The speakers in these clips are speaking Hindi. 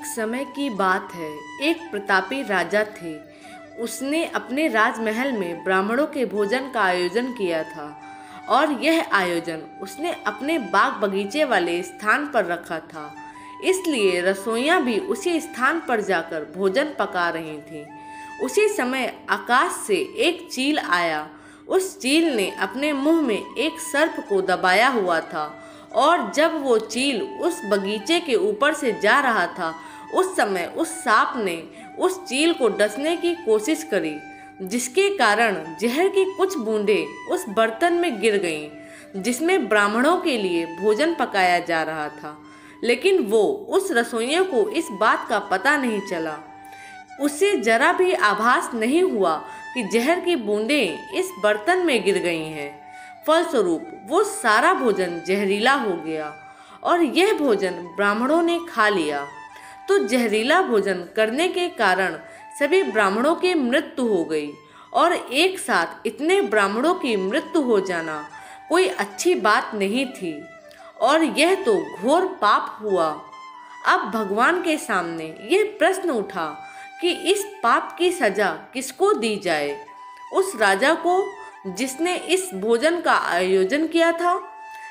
एक समय की बात है। एक प्रतापी राजा थे। उसने अपने राजमहल में ब्राह्मणों के भोजन का आयोजन किया था और यह आयोजन उसने अपने बाग बगीचे वाले स्थान पर रखा था। इसलिए रसोइयां भी उसी स्थान पर जाकर भोजन पका रही थीं। उसी समय आकाश से एक चील आया। उस चील ने अपने मुंह में एक सर्प को दबाया हुआ था और जब वो चील उस बगीचे के ऊपर से जा रहा था, उस समय उस सांप ने उस चील को डसने की कोशिश करी, जिसके कारण जहर की कुछ बूंदें उस बर्तन में गिर गईं, जिसमें ब्राह्मणों के लिए भोजन पकाया जा रहा था। लेकिन वो उस रसोइये को इस बात का पता नहीं चला। उसे जरा भी आभास नहीं हुआ कि जहर की बूंदें इस बर्तन में गिर गई हैं। फलस्वरूप वो सारा भोजन जहरीला हो गया और यह भोजन ब्राह्मणों ने खा लिया। तो जहरीला भोजन करने के कारण सभी ब्राह्मणों की मृत्यु हो गई और एक साथ इतने ब्राह्मणों की मृत्यु हो जाना कोई अच्छी बात नहीं थी और यह तो घोर पाप हुआ। अब भगवान के सामने यह प्रश्न उठा कि इस पाप की सजा किसको दी जाए। उस राजा को जिसने इस भोजन का आयोजन किया था,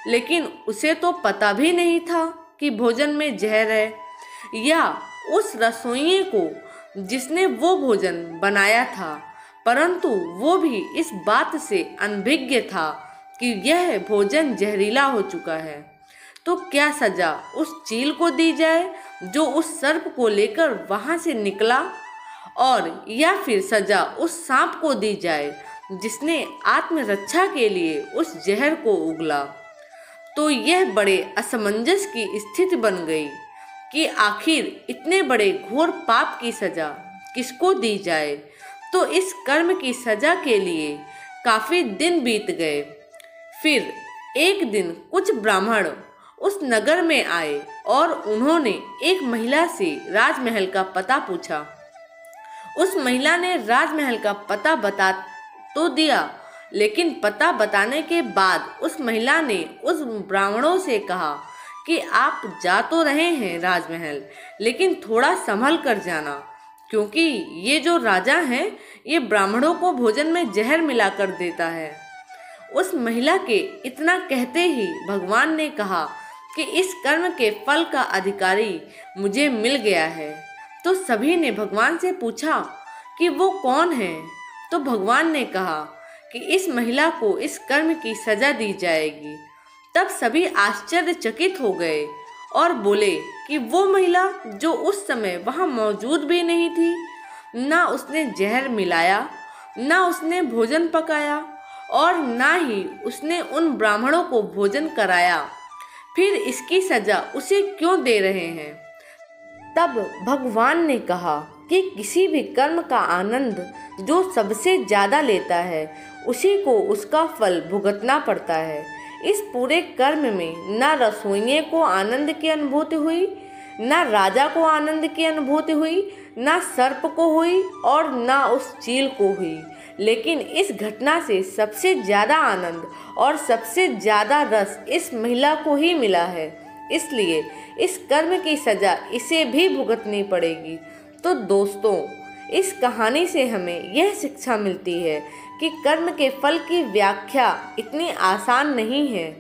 लेकिन उसे तो पता भी नहीं था कि भोजन में जहर है, या उस रसोइये को जिसने वो भोजन बनाया था, परंतु वो भी इस बात से अनभिज्ञ था कि यह भोजन जहरीला हो चुका है। तो क्या सजा उस चील को दी जाए जो उस सर्प को लेकर वहां से निकला, और या फिर सजा उस सांप को दी जाए जिसने आत्मरक्षा के लिए उस जहर को उगला। तो यह बड़े असमंजस की स्थिति बन गई कि आखिर इतने बड़े घोर पाप की सजा किसको दी जाए। तो इस कर्म की सजा के लिए काफी दिन बीत गए। फिर एक दिन कुछ ब्राह्मण उस नगर में आए और उन्होंने एक महिला से राजमहल का पता पूछा। उस महिला ने राजमहल का पता बता तो दिया, लेकिन पता बताने के बाद उस महिला ने उस ब्राह्मणों से कहा कि आप जा तो रहे हैं राजमहल, लेकिन थोड़ा संभल कर जाना, क्योंकि ये जो राजा हैं ये ब्राह्मणों को भोजन में जहर मिलाकर देता है। उस महिला के इतना कहते ही भगवान ने कहा कि इस कर्म के फल का अधिकारी मुझे मिल गया है। तो सभी ने भगवान से पूछा कि वो कौन है। तो भगवान ने कहा कि इस महिला को इस कर्म की सजा दी जाएगी। तब सभी आश्चर्यचकित हो गए और बोले कि वो महिला जो उस समय वहां मौजूद भी नहीं थी, ना उसने जहर मिलाया, ना उसने भोजन पकाया और ना ही उसने उन ब्राह्मणों को भोजन कराया, फिर इसकी सजा उसे क्यों दे रहे हैं। तब भगवान ने कहा कि किसी भी कर्म का आनंद जो सबसे ज़्यादा लेता है उसी को उसका फल भुगतना पड़ता है। इस पूरे कर्म में ना रसोइये को आनंद की अनुभूति हुई, ना राजा को आनंद की अनुभूति हुई, ना सर्प को हुई और ना उस चील को हुई, लेकिन इस घटना से सबसे ज़्यादा आनंद और सबसे ज़्यादा रस इस महिला को ही मिला है। इसलिए इस कर्म की सजा इसे भी भुगतनी पड़ेगी। तो दोस्तों, इस कहानी से हमें यह शिक्षा मिलती है कि कर्म के फल की व्याख्या इतनी आसान नहीं है।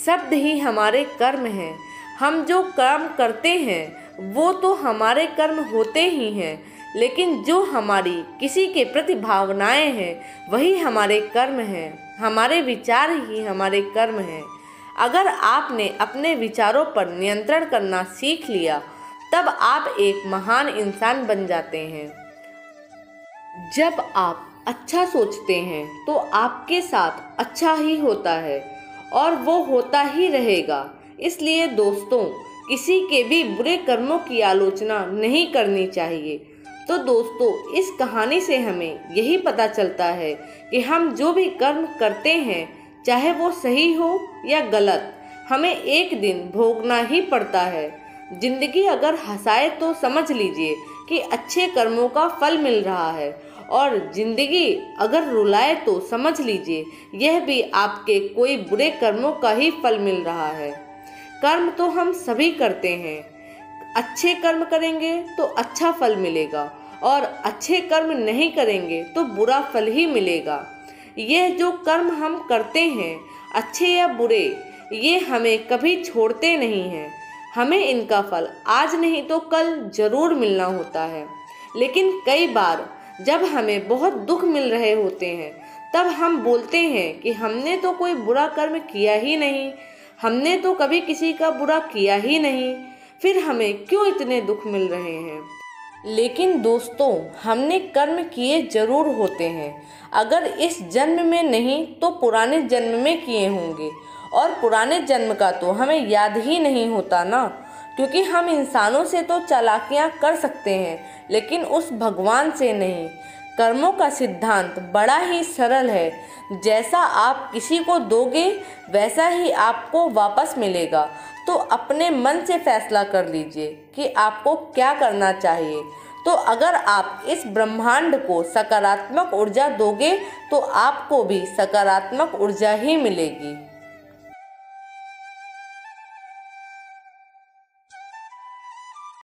शब्द ही हमारे कर्म हैं। हम जो कर्म करते हैं वो तो हमारे कर्म होते ही हैं, लेकिन जो हमारी किसी के प्रति भावनाएं हैं वही हमारे कर्म हैं। हमारे विचार ही हमारे कर्म हैं। अगर आपने अपने विचारों पर नियंत्रण करना सीख लिया, तब आप एक महान इंसान बन जाते हैं। जब आप अच्छा सोचते हैं तो आपके साथ अच्छा ही होता है और वो होता ही रहेगा। इसलिए दोस्तों, किसी के भी बुरे कर्मों की आलोचना नहीं करनी चाहिए। तो दोस्तों, इस कहानी से हमें यही पता चलता है कि हम जो भी कर्म करते हैं, चाहे वो सही हो या गलत, हमें एक दिन भोगना ही पड़ता है। जिंदगी अगर हंसाए तो समझ लीजिए कि अच्छे कर्मों का फल मिल रहा है, और जिंदगी अगर रुलाए तो समझ लीजिए यह भी आपके कोई बुरे कर्मों का ही फल मिल रहा है। कर्म तो हम सभी करते हैं, अच्छे कर्म करेंगे तो अच्छा फल मिलेगा और अच्छे कर्म नहीं करेंगे तो बुरा फल ही मिलेगा। यह जो कर्म हम करते हैं, अच्छे या बुरे, ये हमें कभी छोड़ते नहीं हैं। हमें इनका फल आज नहीं तो कल जरूर मिलना होता है। लेकिन कई बार जब हमें बहुत दुख मिल रहे होते हैं, तब हम बोलते हैं कि हमने तो कोई बुरा कर्म किया ही नहीं, हमने तो कभी किसी का बुरा किया ही नहीं, फिर हमें क्यों इतने दुख मिल रहे हैं। लेकिन दोस्तों, हमने कर्म किए जरूर होते हैं। अगर इस जन्म में नहीं तो पुराने जन्म में किए होंगे, और पुराने जन्म का तो हमें याद ही नहीं होता ना, क्योंकि हम इंसानों से तो चालाकियां कर सकते हैं, लेकिन उस भगवान से नहीं। कर्मों का सिद्धांत बड़ा ही सरल है। जैसा आप किसी को दोगे वैसा ही आपको वापस मिलेगा। तो अपने मन से फैसला कर लीजिए कि आपको क्या करना चाहिए। तो अगर आप इस ब्रह्मांड को सकारात्मक ऊर्जा दोगे तो आपको भी सकारात्मक ऊर्जा ही मिलेगी।